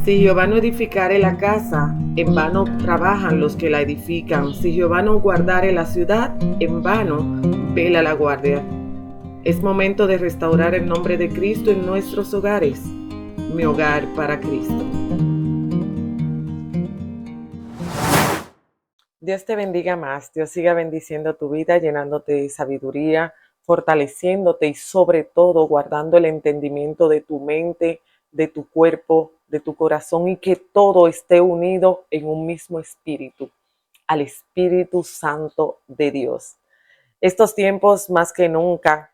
Si Jehová no edificare la casa, en vano trabajan los que la edifican. Si Jehová no guardare la ciudad, en vano vela la guardia. Es momento de restaurar el nombre de Cristo en nuestros hogares. Mi hogar para Cristo. Dios te bendiga más. Dios siga bendiciendo tu vida, llenándote de sabiduría, fortaleciéndote y sobre todo guardando el entendimiento de tu mente, de tu cuerpo, de tu corazón, y que todo esté unido en un mismo espíritu, al Espíritu Santo de Dios. Estos tiempos más que nunca,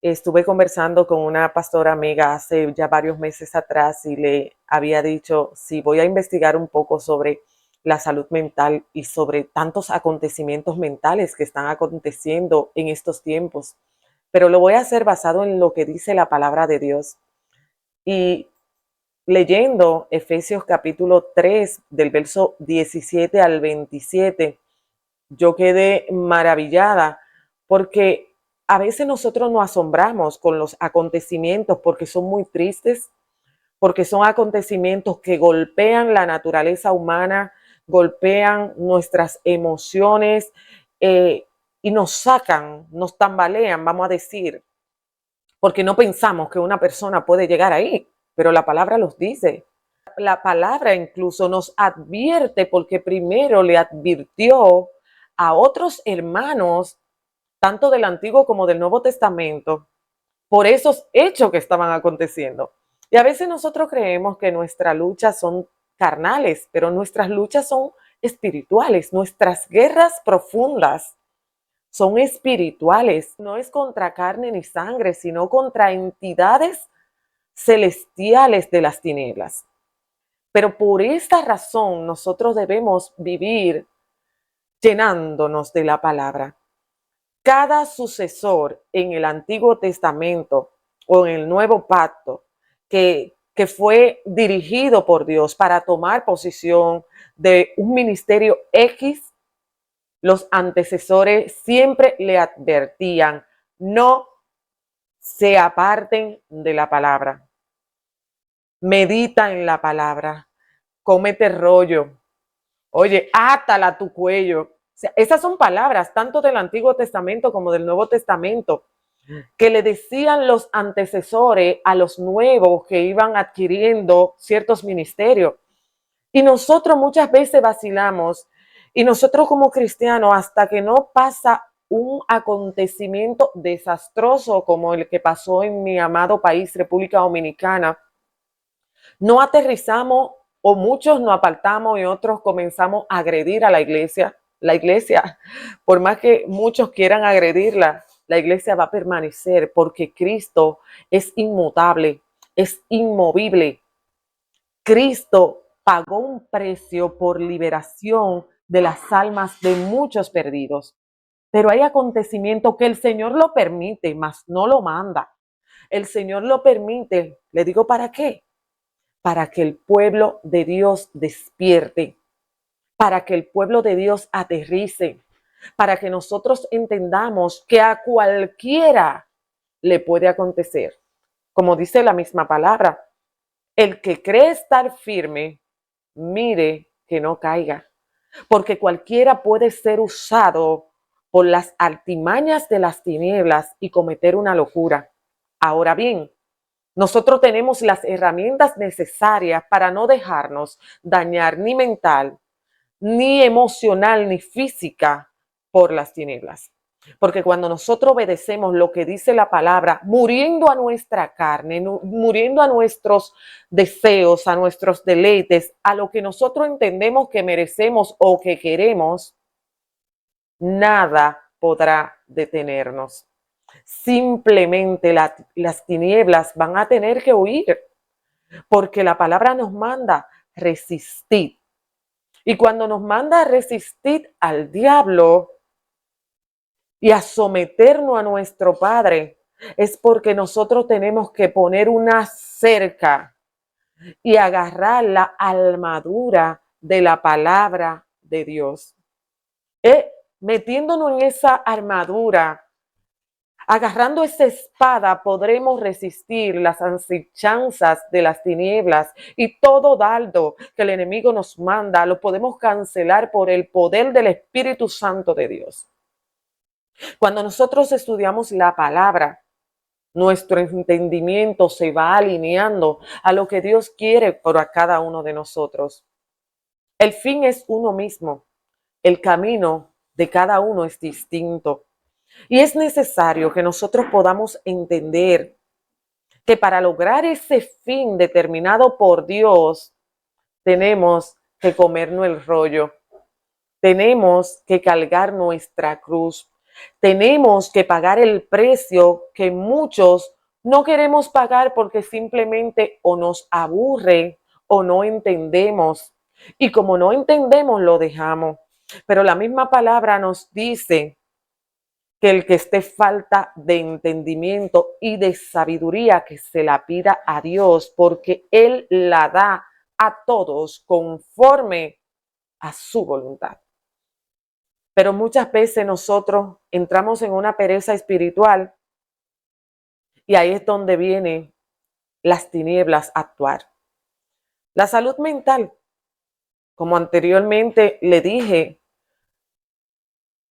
estuve conversando con una pastora amiga hace ya varios meses atrás y le había dicho, sí, voy a investigar un poco sobre la salud mental y sobre tantos acontecimientos mentales que están aconteciendo en estos tiempos, pero lo voy a hacer basado en lo que dice la palabra de Dios. Y leyendo Efesios capítulo 3 del verso 17 al 27, yo quedé maravillada porque a veces nosotros nos asombramos con los acontecimientos porque son muy tristes, porque son acontecimientos que golpean la naturaleza humana, golpean nuestras emociones y nos sacan, nos tambalean, vamos a decir, porque no pensamos que una persona puede llegar ahí, pero la palabra los dice. La palabra incluso nos advierte porque primero le advirtió a otros hermanos, tanto del Antiguo como del Nuevo Testamento, por esos hechos que estaban aconteciendo. Y a veces nosotros creemos que nuestras luchas son carnales, pero nuestras luchas son espirituales, nuestras guerras profundas son espirituales. No es contra carne ni sangre, sino contra entidades celestiales de las tinieblas. Pero por esta razón nosotros debemos vivir llenándonos de la palabra. Cada sucesor en el Antiguo Testamento o en el Nuevo Pacto que fue dirigido por Dios para tomar posición de un ministerio X, los antecesores siempre le advertían, no se aparten de la palabra, medita en la palabra, cómete rollo, oye, átala a tu cuello. O sea, esas son palabras tanto del Antiguo Testamento como del Nuevo Testamento que le decían los antecesores a los nuevos que iban adquiriendo ciertos ministerios. Y nosotros muchas veces vacilamos y nosotros como cristianos, hasta que no pasa un acontecimiento desastroso como el que pasó en mi amado país, República Dominicana, no aterrizamos o muchos nos apartamos y otros comenzamos a agredir a la iglesia. La iglesia, por más que muchos quieran agredirla, la iglesia va a permanecer porque Cristo es inmutable, es inmovible. Cristo pagó un precio por liberación de las almas de muchos perdidos. Pero hay acontecimientos que el Señor lo permite, mas no lo manda. El Señor lo permite, le digo, ¿para qué? Para que el pueblo de Dios despierte, para que el pueblo de Dios aterrice, para que nosotros entendamos que a cualquiera le puede acontecer. Como dice la misma palabra, el que cree estar firme, mire que no caiga, porque cualquiera puede ser usado por las artimañas de las tinieblas y cometer una locura. Ahora bien, nosotros tenemos las herramientas necesarias para no dejarnos dañar ni mental, ni emocional, ni física por las tinieblas. Porque cuando nosotros obedecemos lo que dice la palabra, muriendo a nuestra carne, muriendo a nuestros deseos, a nuestros deleites, a lo que nosotros entendemos que merecemos o que queremos, nada podrá detenernos. Simplemente las tinieblas van a tener que huir, porque la palabra nos manda resistir. Y cuando nos manda a resistir al diablo y a someternos a nuestro Padre, es porque nosotros tenemos que poner una cerca y agarrar la armadura de la palabra de Dios. Metiéndonos en esa armadura, Agarrando esa espada podremos resistir las asechanzas de las tinieblas y todo dardo que el enemigo nos manda lo podemos cancelar por el poder del Espíritu Santo de Dios. Cuando nosotros estudiamos la palabra, nuestro entendimiento se va alineando a lo que Dios quiere para cada uno de nosotros. El fin es uno mismo. El camino de cada uno es distinto. Y es necesario que nosotros podamos entender que para lograr ese fin determinado por Dios, tenemos que comernos el rollo, tenemos que cargar nuestra cruz, tenemos que pagar el precio que muchos no queremos pagar porque simplemente o nos aburre o no entendemos. Y como no entendemos, lo dejamos. Pero la misma palabra nos dice que el que esté falta de entendimiento y de sabiduría, que se la pida a Dios, porque Él la da a todos conforme a su voluntad. Pero muchas veces nosotros entramos en una pereza espiritual y ahí es donde vienen las tinieblas a actuar. La salud mental, como anteriormente le dije,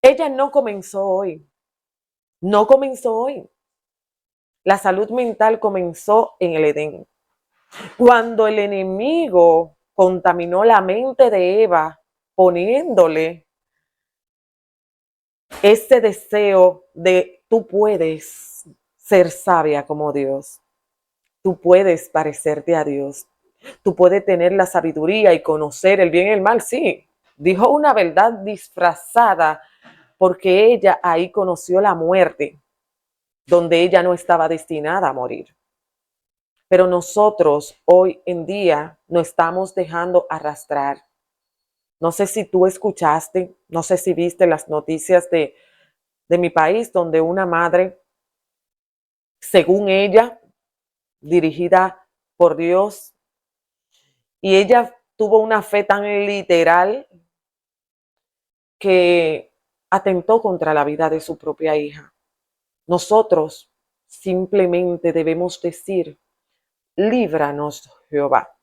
ella no comenzó hoy. No comenzó hoy. La salud mental comenzó en el Edén. Cuando el enemigo contaminó la mente de Eva, poniéndole ese deseo de tú puedes ser sabia como Dios, tú puedes parecerte a Dios, tú puedes tener la sabiduría y conocer el bien y el mal, sí. Dijo una verdad disfrazada porque ella ahí conoció la muerte, donde ella no estaba destinada a morir. Pero nosotros hoy en día nos estamos dejando arrastrar. No sé si tú escuchaste, no sé si viste las noticias de mi país, donde una madre, según ella, dirigida por Dios, y ella tuvo una fe tan literal que atentó contra la vida de su propia hija. Nosotros simplemente debemos decir, líbranos, Jehová.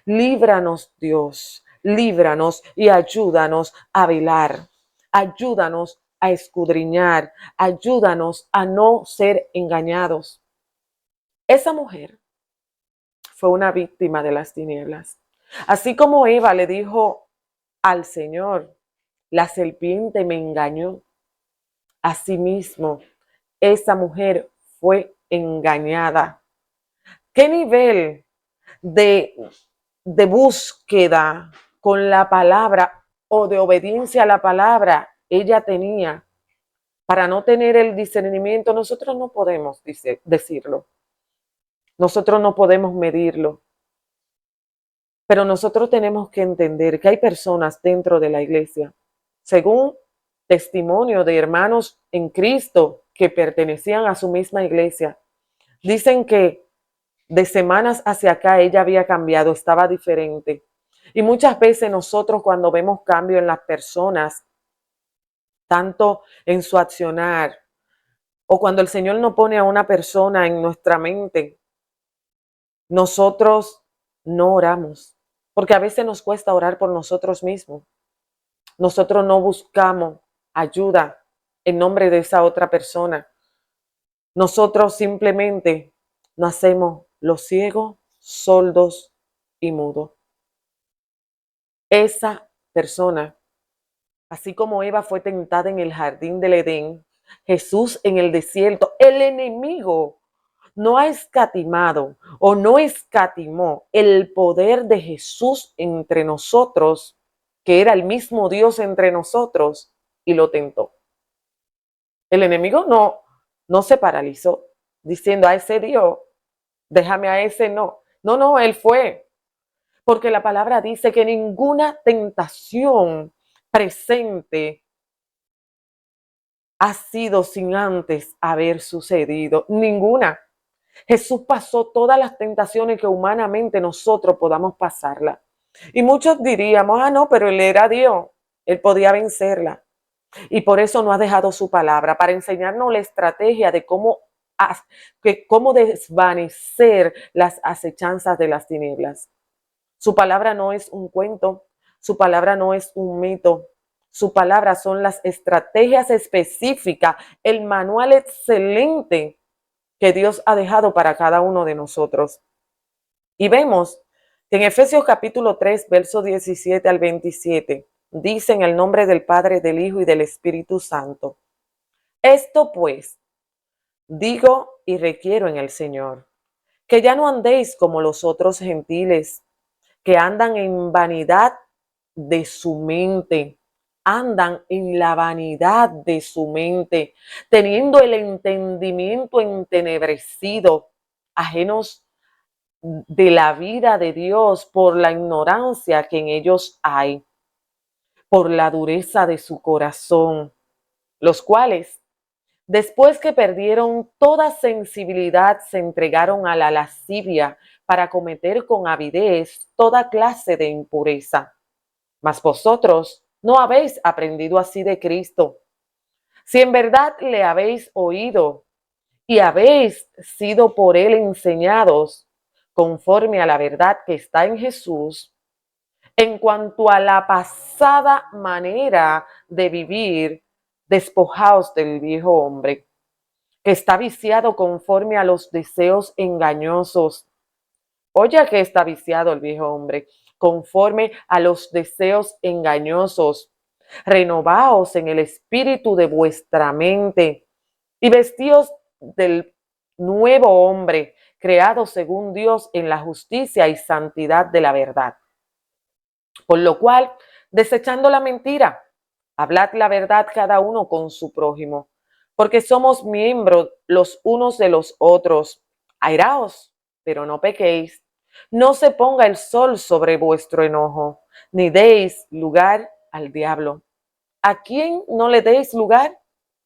Líbranos, Dios, líbranos y ayúdanos a velar. Ayúdanos a escudriñar. Ayúdanos a no ser engañados. Esa mujer fue una víctima de las tinieblas. Así como Eva le dijo al Señor, la serpiente me engañó. Asimismo, esa mujer fue engañada. ¿Qué nivel de búsqueda con la palabra o de obediencia a la palabra ella tenía para no tener el discernimiento? Nosotros no podemos decirlo, nosotros no podemos medirlo, pero nosotros tenemos que entender que hay personas dentro de la iglesia, según testimonio de hermanos en Cristo que pertenecían a su misma iglesia, dicen que de semanas hacia acá ella había cambiado, estaba diferente. Y muchas veces nosotros cuando vemos cambio en las personas, tanto en su accionar o cuando el Señor nos pone a una persona en nuestra mente, nosotros no oramos, porque a veces nos cuesta orar por nosotros mismos. Nosotros no buscamos ayuda en nombre de esa otra persona. Nosotros simplemente nos hacemos los ciegos, sordos y mudos. Esa persona, así como Eva fue tentada en el jardín del Edén, Jesús en el desierto, el enemigo no ha escatimado o no escatimó el poder de Jesús entre nosotros, que era el mismo Dios entre nosotros, y lo tentó. El enemigo no se paralizó diciendo a ese Dios, déjame a ese no. No, él fue. Porque la palabra dice que ninguna tentación presente ha sido sin antes haber sucedido. Ninguna. Jesús pasó todas las tentaciones que humanamente nosotros podamos pasarla. Y muchos diríamos, no, pero él era Dios, él podía vencerla. Y por eso no ha dejado su palabra, para enseñarnos la estrategia de cómo desvanecer las acechanzas de las tinieblas. Su palabra no es un cuento, su palabra no es un mito, su palabra son las estrategias específicas, el manual excelente que Dios ha dejado para cada uno de nosotros. Y vemos que en Efesios capítulo 3, verso 17 al 27, dice en el nombre del Padre, del Hijo y del Espíritu Santo: esto pues digo y requiero en el Señor, que ya no andéis como los otros gentiles, que andan en vanidad de su mente, andan en la vanidad de su mente, teniendo el entendimiento entenebrecido, ajenos de la vida de Dios por la ignorancia que en ellos hay, por la dureza de su corazón, los cuales, después que perdieron toda sensibilidad, se entregaron a la lascivia para cometer con avidez toda clase de impureza. Mas vosotros no habéis aprendido así de Cristo. Si en verdad le habéis oído y habéis sido por él enseñados conforme a la verdad que está en Jesús, en cuanto a la pasada manera de vivir, despojaos del viejo hombre, que está viciado conforme a los deseos engañosos. Oye, que está viciado el viejo hombre, conforme a los deseos engañosos. Renovaos en el espíritu de vuestra mente y vestíos del nuevo hombre, creado según Dios en la justicia y santidad de la verdad. Por lo cual, desechando la mentira, hablad la verdad cada uno con su prójimo, porque somos miembros los unos de los otros. Airaos, pero no pequéis. No se ponga el sol sobre vuestro enojo, ni deis lugar al diablo. ¿A quién no le deis lugar?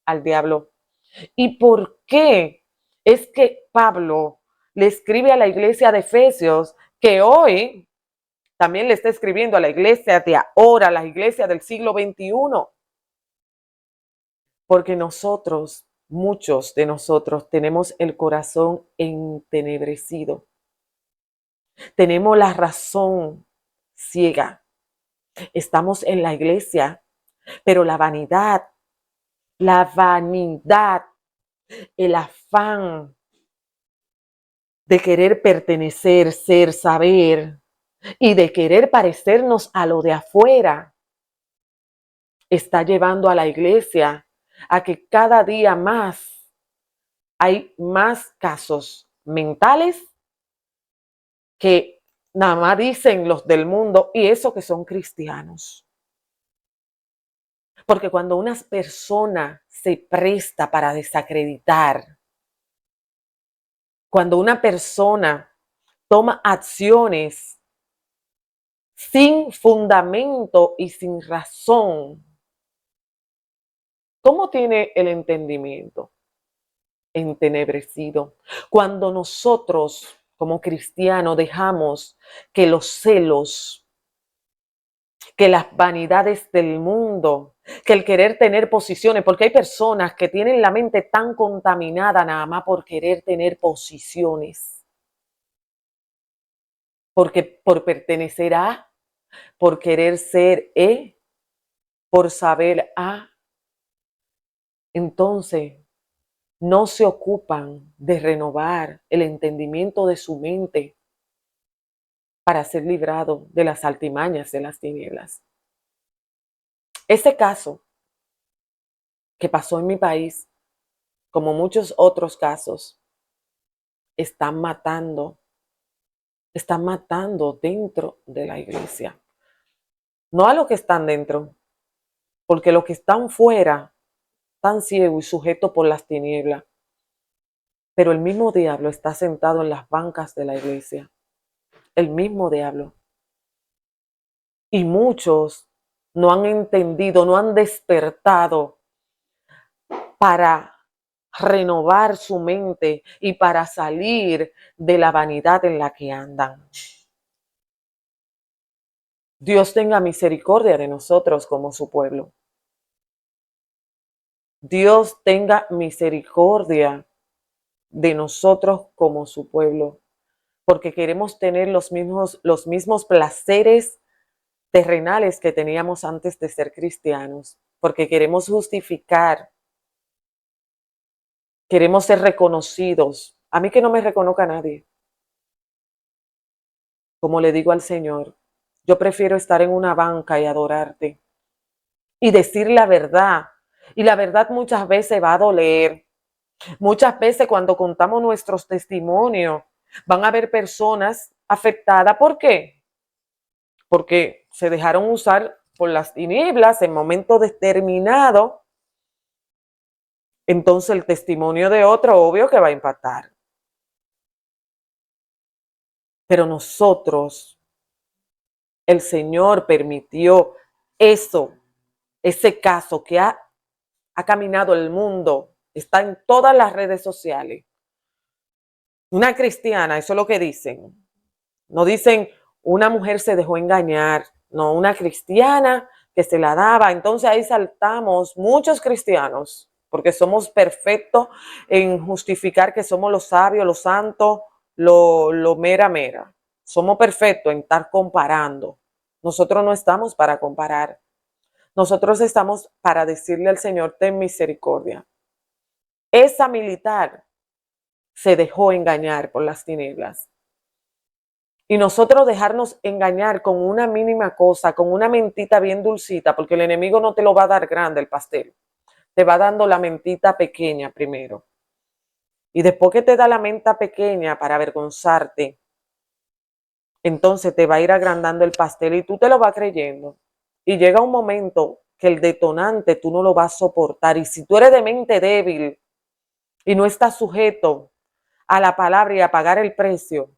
Al diablo. ¿Y por qué es que Pablo le escribe a la iglesia de Efesios que hoy también le está escribiendo a la iglesia de ahora, a la iglesia del siglo XXI? Porque nosotros, muchos de nosotros, tenemos el corazón entenebrecido. Tenemos la razón ciega. Estamos en la iglesia, pero la vanidad, el afán de querer pertenecer, ser, saber y de querer parecernos a lo de afuera, está llevando a la iglesia a que cada día más hay más casos mentales que nada más dicen los del mundo, y eso que son cristianos. Porque cuando una persona se presta para desacreditar, cuando una persona toma acciones sin fundamento y sin razón, ¿cómo tiene el entendimiento? Entenebrecido. Cuando nosotros, como cristianos, dejamos que los celos, que las vanidades del mundo, que el querer tener posiciones, porque hay personas que tienen la mente tan contaminada nada más por querer tener posiciones, porque por pertenecer a, por querer ser por saber a, entonces no se ocupan de renovar el entendimiento de su mente para ser librado de las altimañas de las tinieblas. Ese caso que pasó en mi país, como muchos otros casos, están matando dentro de la iglesia. No a los que están dentro, porque los que están fuera están ciegos y sujetos por las tinieblas. Pero el mismo diablo está sentado en las bancas de la iglesia. El mismo diablo. Y muchos no han entendido, no han despertado para renovar su mente y para salir de la vanidad en la que andan. Dios tenga misericordia de nosotros como su pueblo. Dios tenga misericordia de nosotros como su pueblo, porque queremos tener los mismos placeres terrenales que teníamos antes de ser cristianos, porque queremos justificar, queremos ser reconocidos. A mí que no me reconozca nadie, como le digo al Señor, yo prefiero estar en una banca y adorarte y decir la verdad. Y la verdad muchas veces va a doler. Muchas veces cuando contamos nuestros testimonios, van a haber personas afectadas. ¿Por qué? Porque se dejaron usar por las tinieblas en momento determinado. Entonces el testimonio de otro, obvio que va a impactar. Pero nosotros, el Señor permitió eso, ese caso que ha caminado el mundo, está en todas las redes sociales. Una cristiana, eso es lo que dicen. No dicen una mujer se dejó engañar, no, una cristiana que se la daba. Entonces ahí saltamos muchos cristianos, porque somos perfectos en justificar que somos los sabios, los santos, lo mera mera. Somos perfectos en estar comparando. Nosotros no estamos para comparar. Nosotros estamos para decirle al Señor, ten misericordia. Esa militar se dejó engañar por las tinieblas. Y nosotros dejarnos engañar con una mínima cosa, con una mentita bien dulcita, porque el enemigo no te lo va a dar grande el pastel. Te va dando la mentita pequeña primero. Y después que te da la menta pequeña para avergonzarte, entonces te va a ir agrandando el pastel y tú te lo vas creyendo. Y llega un momento que el detonante tú no lo vas a soportar. Y si tú eres de mente débil y no estás sujeto a la palabra y a pagar el precio,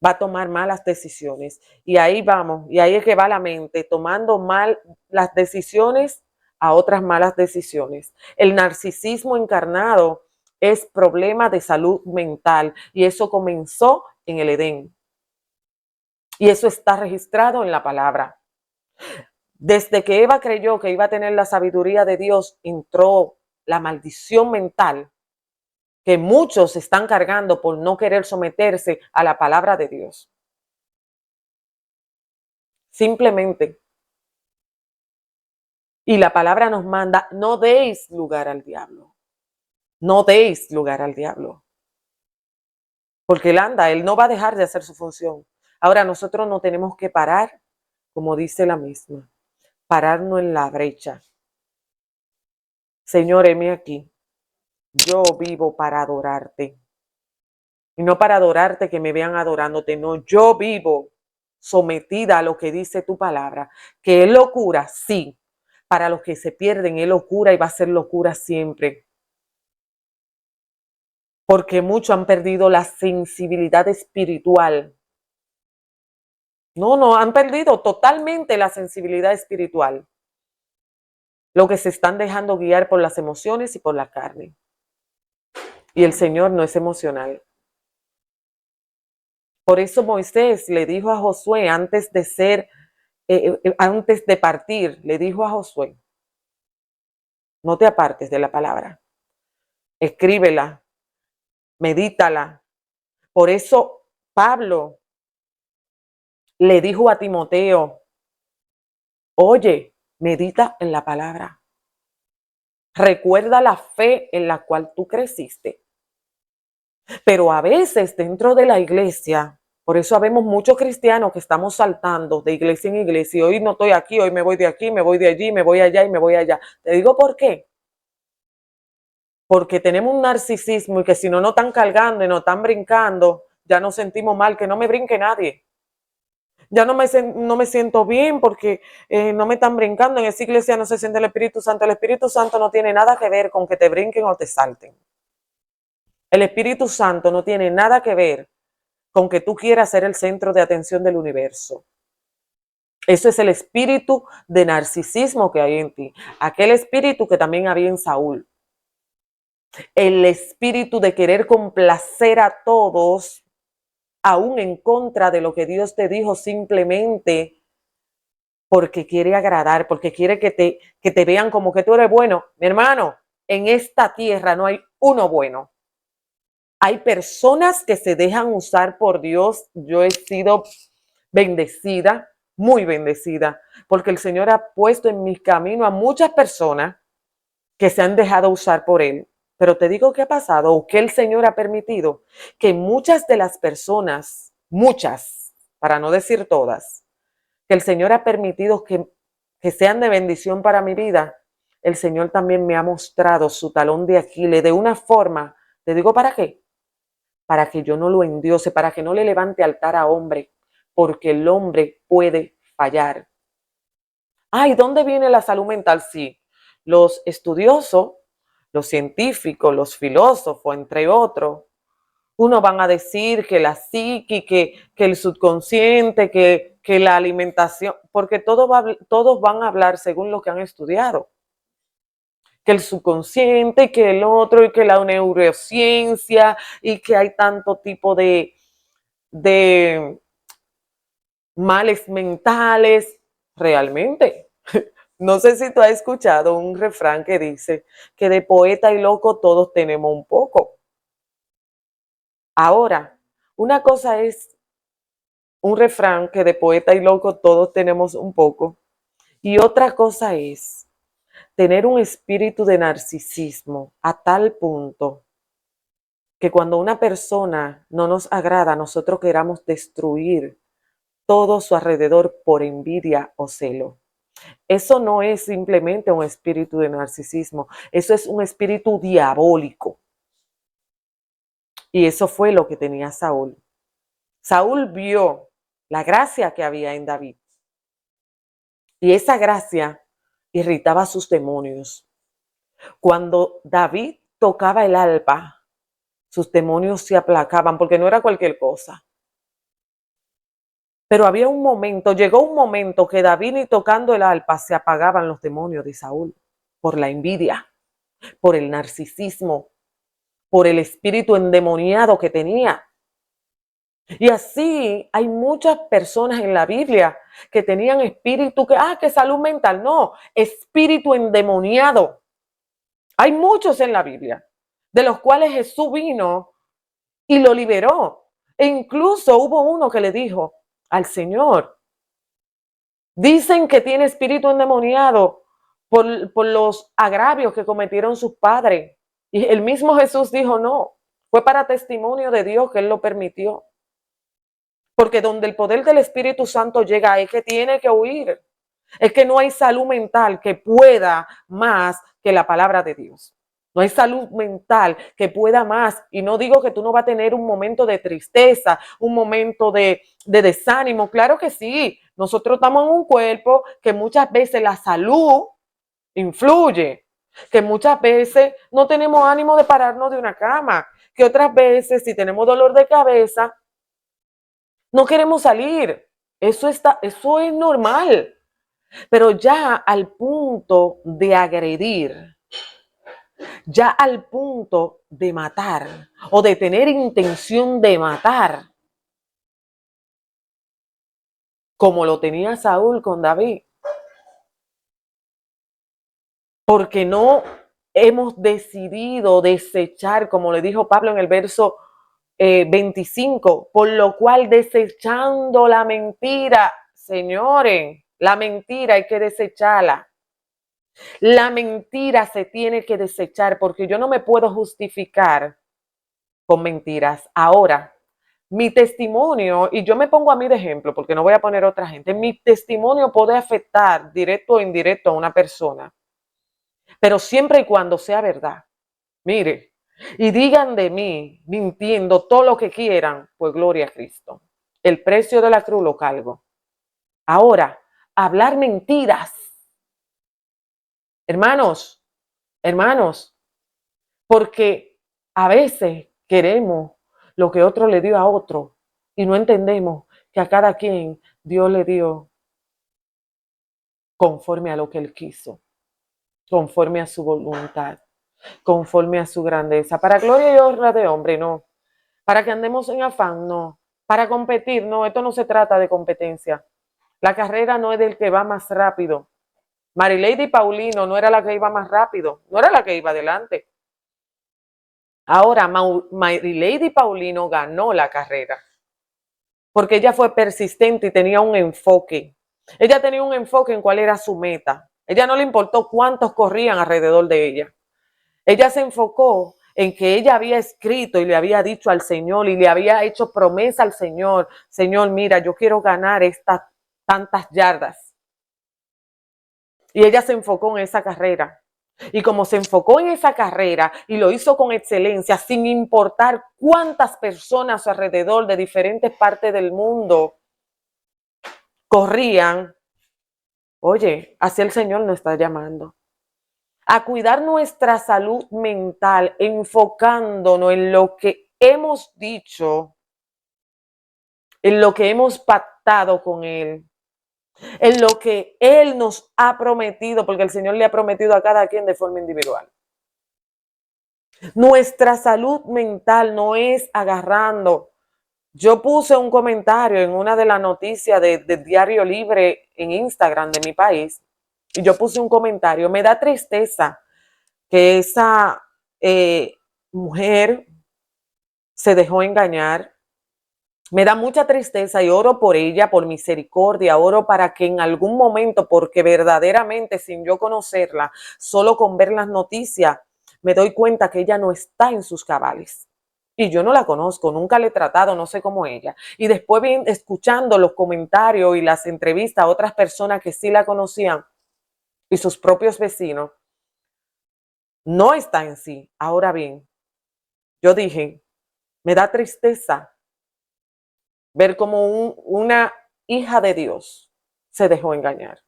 va a tomar malas decisiones. Y ahí vamos, y ahí es que va la mente, tomando mal las decisiones a otras malas decisiones. El narcisismo encarnado es problema de salud mental y eso comenzó en el Edén. Y eso está registrado en la palabra. Desde que Eva creyó que iba a tener la sabiduría de Dios, entró la maldición mental que muchos están cargando por no querer someterse a la palabra de Dios. Simplemente. Y la palabra nos manda, no deis lugar al diablo. No deis lugar al diablo. Porque él no va a dejar de hacer su función. Ahora nosotros no tenemos que parar, como dice la misma, pararnos en la brecha. Señor, heme aquí. Yo vivo para adorarte. Y no para adorarte que me vean adorándote, no, yo vivo sometida a lo que dice tu palabra, que es locura, sí, para los que se pierden es locura y va a ser locura siempre, porque muchos han perdido la sensibilidad espiritual. No, han perdido totalmente la sensibilidad espiritual. Lo que se están dejando guiar por las emociones y por la carne. Y el Señor no es emocional. Por eso Moisés le dijo a Josué antes de partir, le dijo a Josué, no te apartes de la palabra, escríbela, medítala. Por eso Pablo le dijo a Timoteo, oye, medita en la palabra. Recuerda la fe en la cual tú creciste. Pero a veces dentro de la iglesia, por eso habemos muchos cristianos que estamos saltando de iglesia en iglesia. Y hoy no estoy aquí, hoy me voy de aquí, me voy de allí, me voy allá y me voy allá. Te digo por qué. Porque tenemos un narcisismo y que si no nos están cargando y nos están brincando, ya nos sentimos mal, que no me brinque nadie. Ya no me siento bien porque no me están brincando. En esa iglesia no se siente el Espíritu Santo. El Espíritu Santo no tiene nada que ver con que te brinquen o te salten. El Espíritu Santo no tiene nada que ver con que tú quieras ser el centro de atención del universo. Eso es el espíritu de narcisismo que hay en ti. Aquel espíritu que también había en Saúl. El espíritu de querer complacer a todos, aún en contra de lo que Dios te dijo, simplemente porque quiere agradar, porque quiere que te vean como que tú eres bueno. Mi hermano, en esta tierra no hay uno bueno. Hay personas que se dejan usar por Dios. Yo he sido bendecida, muy bendecida, porque el Señor ha puesto en mi camino a muchas personas que se han dejado usar por Él. Pero te digo qué ha pasado, o que el Señor ha permitido que muchas de las personas, muchas, para no decir todas, que el Señor ha permitido que sean de bendición para mi vida, el Señor también me ha mostrado su talón de Aquiles de una forma, te digo para qué, para que yo no lo endiose, para que no le levante altar a hombre, porque el hombre puede fallar. Ay, ¿dónde viene la salud mental? Sí, los estudiosos, los científicos, los filósofos, entre otros, uno van a decir que la psique, que el subconsciente, que la alimentación, porque todos van a hablar según lo que han estudiado. Que el subconsciente, que el otro, y que la neurociencia, y que hay tanto tipo de males mentales. Realmente, no sé si tú has escuchado un refrán que dice que de poeta y loco todos tenemos un poco. Ahora, una cosa es un refrán que de poeta y loco todos tenemos un poco, y otra cosa es tener un espíritu de narcisismo a tal punto que cuando una persona no nos agrada, nosotros queramos destruir todo su alrededor por envidia o celo. Eso no es simplemente un espíritu de narcisismo, eso es un espíritu diabólico. Y eso fue lo que tenía Saúl. Saúl vio la gracia que había en David. Y esa gracia irritaba a sus demonios. Cuando David tocaba el arpa, sus demonios se aplacaban porque no era cualquier cosa. Pero había un momento, llegó un momento que David ni tocando el arpa se apagaban los demonios de Saúl por la envidia, por el narcisismo, por el espíritu endemoniado que tenía. Y así hay muchas personas en la Biblia que tenían espíritu que salud mental, no, espíritu endemoniado. Hay muchos en la Biblia, de los cuales Jesús vino y lo liberó. E incluso hubo uno que le dijo al Señor, dicen que tiene espíritu endemoniado por los agravios que cometieron sus padres. Y el mismo Jesús dijo, no, fue para testimonio de Dios que Él lo permitió. Porque donde el poder del Espíritu Santo llega es que tiene que huir. Es que no hay salud mental que pueda más que la palabra de Dios. No hay salud mental que pueda más. Y no digo que tú no vas a tener un momento de tristeza, un momento de desánimo. Claro que sí. Nosotros estamos en un cuerpo que muchas veces la salud influye. Que muchas veces no tenemos ánimo de pararnos de una cama. Que otras veces, si tenemos dolor de cabeza, no queremos salir. Eso es normal. Pero ya al punto de agredir, ya al punto de matar o de tener intención de matar, como lo tenía Saúl con David, porque no hemos decidido desechar, como le dijo Pablo en el verso 25, por lo cual desechando la mentira, señores, la mentira hay que desecharla. La mentira se tiene que desechar porque yo no me puedo justificar con mentiras. Ahora, mi testimonio, y yo me pongo a mí de ejemplo porque no voy a poner a otra gente, mi testimonio puede afectar directo o indirecto a una persona, pero siempre y cuando sea verdad. Mire, y digan de mí, mintiendo todo lo que quieran, pues gloria a Cristo. El precio de la cruz lo cargo. Ahora, hablar mentiras. Hermanos, hermanos, porque a veces queremos lo que otro le dio a otro y no entendemos que a cada quien Dios le dio conforme a lo que él quiso, conforme a su voluntad, conforme a su grandeza. Para gloria y honra de hombre, no. Para que andemos en afán, no. Para competir, no. Esto no se trata de competencia. La carrera no es del que va más rápido. Marilady Paulino no era la que iba más rápido, no era la que iba adelante. Ahora, Marilady Paulino ganó la carrera porque ella fue persistente y tenía un enfoque. Ella tenía un enfoque en cuál era su meta. Ella no le importó cuántos corrían alrededor de ella. Ella se enfocó en que ella había escrito y le había dicho al Señor y le había hecho promesa al Señor. Señor, mira, yo quiero ganar estas tantas yardas. Y ella se enfocó en esa carrera. Y como se enfocó en esa carrera y lo hizo con excelencia, sin importar cuántas personas alrededor de diferentes partes del mundo corrían, oye, así el Señor nos está llamando. A cuidar nuestra salud mental, enfocándonos en lo que hemos dicho, en lo que hemos pactado con Él, en lo que Él nos ha prometido, porque el Señor le ha prometido a cada quien de forma individual. Nuestra salud mental no es agarrando. Yo puse un comentario en una de las noticias de Diario Libre en Instagram de mi país, y yo puse un comentario. Me da tristeza que esa mujer se dejó engañar. Me da mucha tristeza y oro por ella, por misericordia, oro para que en algún momento, porque verdaderamente sin yo conocerla, solo con ver las noticias, me doy cuenta que ella no está en sus cabales. Y yo no la conozco, nunca la he tratado, no sé cómo ella. Y después escuchando los comentarios y las entrevistas a otras personas que sí la conocían y sus propios vecinos, no está en sí. Ahora bien, yo dije, me da tristeza ver cómo una hija de Dios se dejó engañar.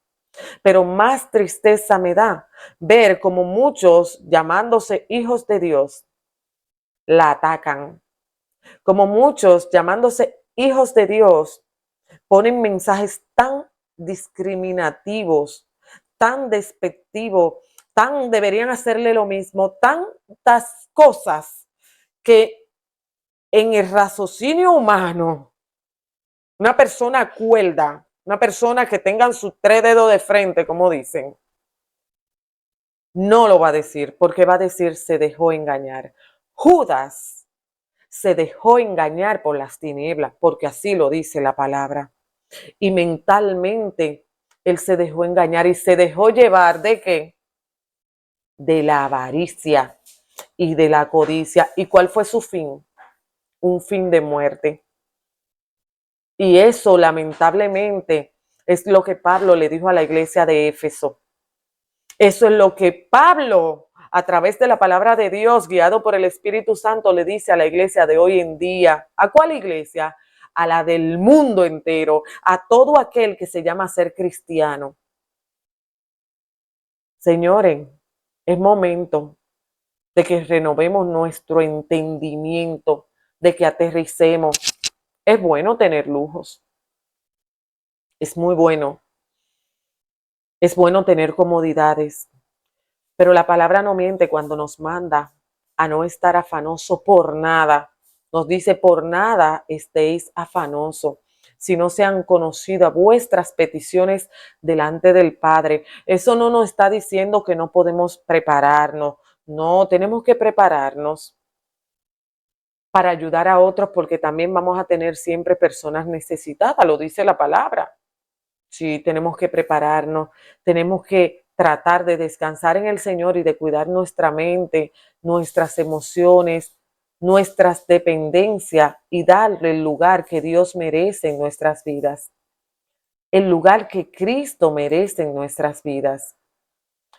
Pero más tristeza me da ver cómo muchos llamándose hijos de Dios la atacan. Como muchos llamándose hijos de Dios ponen mensajes tan discriminativos, tan despectivos, tan deberían hacerle lo mismo, tantas cosas que en el raciocinio humano, una persona cuerda, una persona que tenga sus 3 dedos de frente, como dicen, no lo va a decir, porque va a decir se dejó engañar. Judas se dejó engañar por las tinieblas, porque así lo dice la palabra. Y mentalmente él se dejó engañar y se dejó llevar ¿de qué? De la avaricia y de la codicia. ¿Y cuál fue su fin? Un fin de muerte. Y eso lamentablemente es lo que Pablo le dijo a la iglesia de Éfeso. Eso es lo que Pablo, a través de la palabra de Dios, guiado por el Espíritu Santo, le dice a la iglesia de hoy en día. ¿A cuál iglesia? A la del mundo entero, a todo aquel que se llama ser cristiano. Señores, es momento de que renovemos nuestro entendimiento, de que aterricemos. Es bueno tener lujos. Es muy bueno. Es bueno tener comodidades. Pero la palabra no miente cuando nos manda a no estar afanoso por nada. Nos dice, por nada estéis afanoso, si no sean conocidas vuestras peticiones delante del Padre. Eso no nos está diciendo que no podemos prepararnos. No, tenemos que prepararnos para ayudar a otros porque también vamos a tener siempre personas necesitadas, lo dice la palabra. Sí, tenemos que prepararnos, tenemos que tratar de descansar en el Señor y de cuidar nuestra mente, nuestras emociones, nuestras dependencias y darle el lugar que Dios merece en nuestras vidas, el lugar que Cristo merece en nuestras vidas.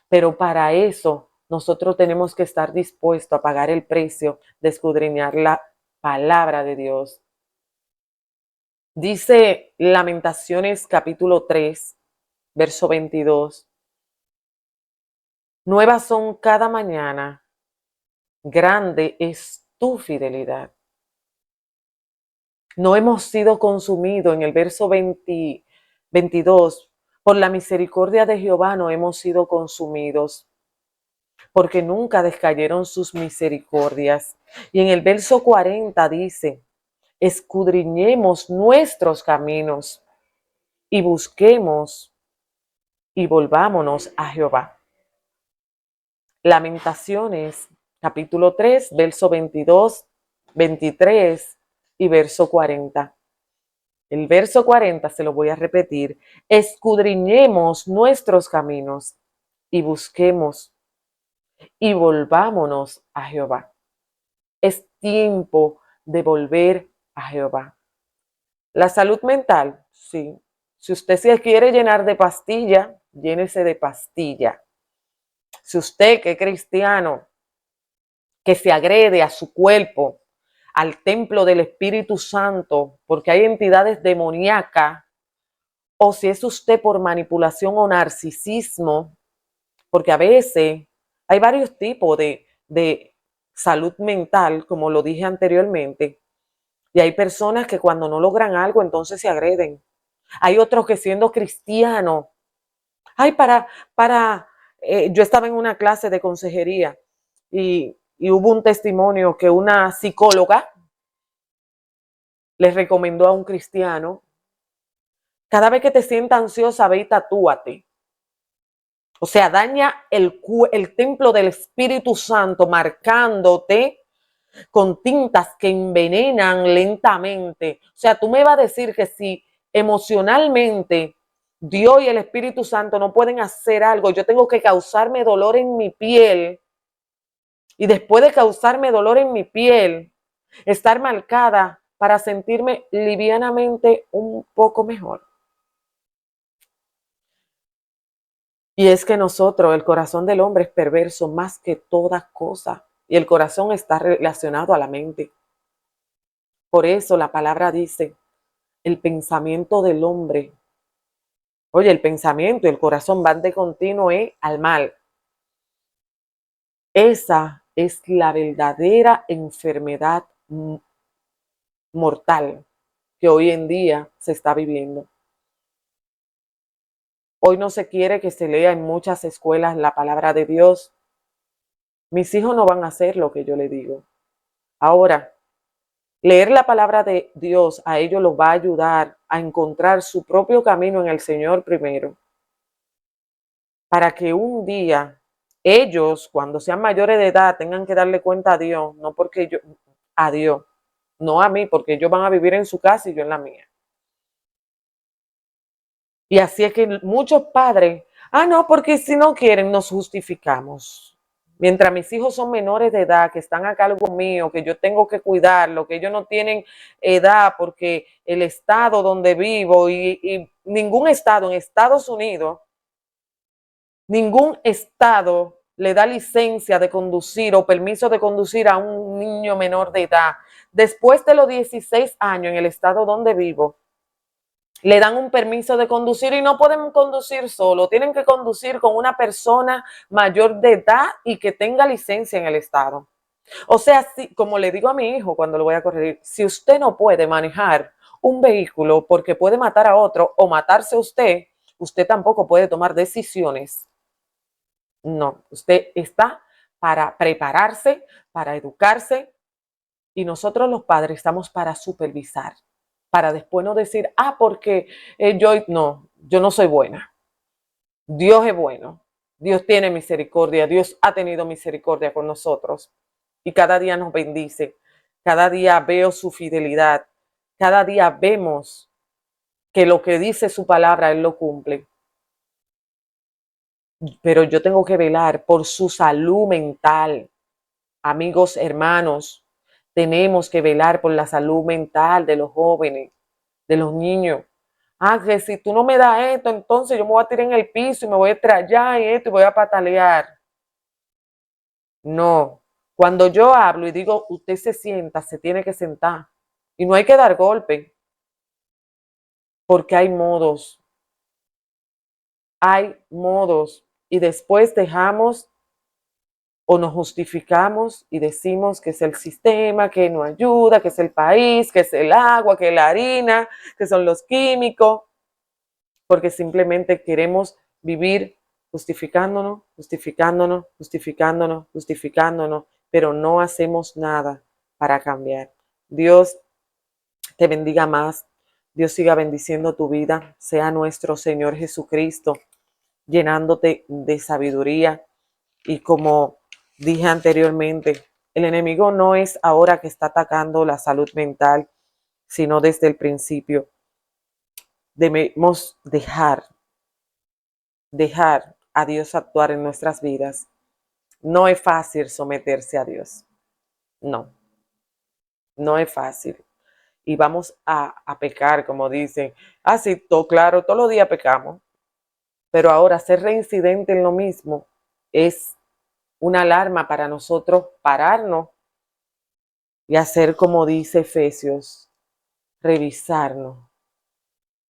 Pero para eso nosotros tenemos que estar dispuestos a pagar el precio de escudriñar la palabra de Dios. Dice Lamentaciones capítulo 3, verso 22. Nuevas son cada mañana, grande es tu fidelidad. No hemos sido consumidos en el verso 22. Por la misericordia de Jehová no hemos sido consumidos, porque nunca descayeron sus misericordias. Y en el verso 40 dice, escudriñemos nuestros caminos. y busquemos y volvámonos a Jehová. Lamentaciones, capítulo 3, verso 22, 23 y verso 40. El verso 40 se lo voy a repetir. Escudriñemos nuestros caminos y busquemos y volvámonos a Jehová. Es tiempo de volver a Jehová. La salud mental, sí. Si usted se quiere llenar de pastilla, llénese de pastilla. Si usted que es cristiano, que se agrede a su cuerpo, al templo del Espíritu Santo, porque hay entidades demoníacas, o si es usted por manipulación o narcisismo, porque a veces hay varios tipos de salud mental, como lo dije anteriormente, y hay personas que cuando no logran algo, entonces se agreden. Hay otros que siendo cristianos, ay, yo estaba en una clase de consejería y hubo un testimonio que una psicóloga les recomendó a un cristiano, cada vez que te sientas ansiosa, ve y tatúate. O sea, daña el templo del Espíritu Santo marcándote con tintas que envenenan lentamente. O sea, tú me vas a decir que si emocionalmente Dios y el Espíritu Santo no pueden hacer algo, yo tengo que causarme dolor en mi piel y después de causarme dolor en mi piel, estar marcada para sentirme livianamente un poco mejor. Y es que nosotros, el corazón del hombre es perverso más que toda cosa. Y el corazón está relacionado a la mente. Por eso la palabra dice, el pensamiento del hombre. Oye, el pensamiento y el corazón van de continuo al mal. Esa es la verdadera enfermedad mortal que hoy en día se está viviendo. Hoy no se quiere que se lea en muchas escuelas la palabra de Dios. Mis hijos no van a hacer lo que yo les digo. Ahora, leer la palabra de Dios a ellos los va a ayudar a encontrar su propio camino en el Señor primero, para que un día ellos, cuando sean mayores de edad, tengan que darle cuenta a Dios, no porque yo, a Dios, no a mí, porque ellos van a vivir en su casa y yo en la mía. Y así es que muchos padres, no, porque si no quieren, nos justificamos. Mientras mis hijos son menores de edad, que están a cargo mío, que yo tengo que cuidarlo, que ellos no tienen edad porque el estado donde vivo y ningún estado en Estados Unidos, ningún estado le da licencia de conducir o permiso de conducir a un niño menor de edad. Después de los 16 años en el estado donde vivo, le dan un permiso de conducir y no pueden conducir solo, tienen que conducir con una persona mayor de edad y que tenga licencia en el estado. O sea, como le digo a mi hijo cuando lo voy a corregir, si usted no puede manejar un vehículo porque puede matar a otro o matarse usted, usted tampoco puede tomar decisiones. No, usted está para prepararse, para educarse y nosotros los padres estamos para supervisar, para después no decir, porque yo no soy buena. Dios es bueno, Dios tiene misericordia, Dios ha tenido misericordia con nosotros y cada día nos bendice, cada día veo su fidelidad, cada día vemos que lo que dice su palabra Él lo cumple. Pero yo tengo que velar por su salud mental. Amigos, hermanos, tenemos que velar por la salud mental de los jóvenes, de los niños. Que si tú no me das esto, entonces yo me voy a tirar en el piso y me voy a estrellar y esto y voy a patalear. No. Cuando yo hablo y digo, usted se sienta, se tiene que sentar. Y no hay que dar golpe, porque hay modos. Hay modos. Y después dejamos o nos justificamos y decimos que es el sistema, que no ayuda, que es el país, que es el agua, que es la harina, que son los químicos, porque simplemente queremos vivir justificándonos, justificándonos, justificándonos, justificándonos, pero no hacemos nada para cambiar. Dios te bendiga más. Dios siga bendiciendo tu vida. Sea nuestro Señor Jesucristo llenándote de sabiduría. Y como dije anteriormente, el enemigo no es ahora que está atacando la salud mental, sino desde el principio. Debemos dejar a Dios actuar en nuestras vidas. No es fácil someterse a Dios. No, no es fácil. Y vamos a pecar, como dicen. Así, todo claro, todos los días pecamos. Pero ahora ser reincidente en lo mismo es una alarma para nosotros pararnos y hacer como dice Efesios, revisarnos,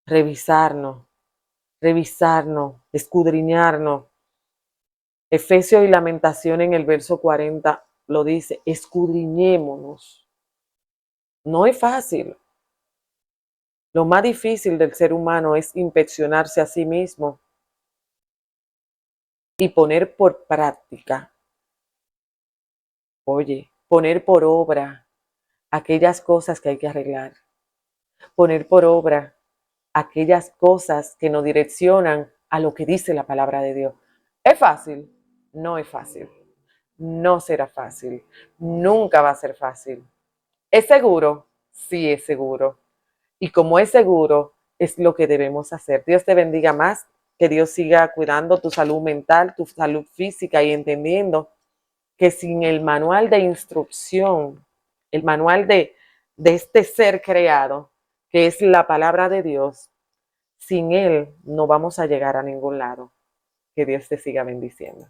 revisarnos, revisarnos, escudriñarnos. Efesios y Lamentación en el verso 40 lo dice, escudriñémonos. No es fácil. Lo más difícil del ser humano es inspeccionarse a sí mismo y poner por práctica, oye, poner por obra aquellas cosas que hay que arreglar, poner por obra aquellas cosas que nos direccionan a lo que dice la palabra de Dios. ¿Es fácil? No es fácil. No será fácil. Nunca va a ser fácil. ¿Es seguro? Sí es seguro. Y como es seguro, es lo que debemos hacer. Dios te bendiga más, que Dios siga cuidando tu salud mental, tu salud física y entendiendo que sin el manual de instrucción, el manual de este ser creado, que es la palabra de Dios, sin él no vamos a llegar a ningún lado. Que Dios te siga bendiciendo.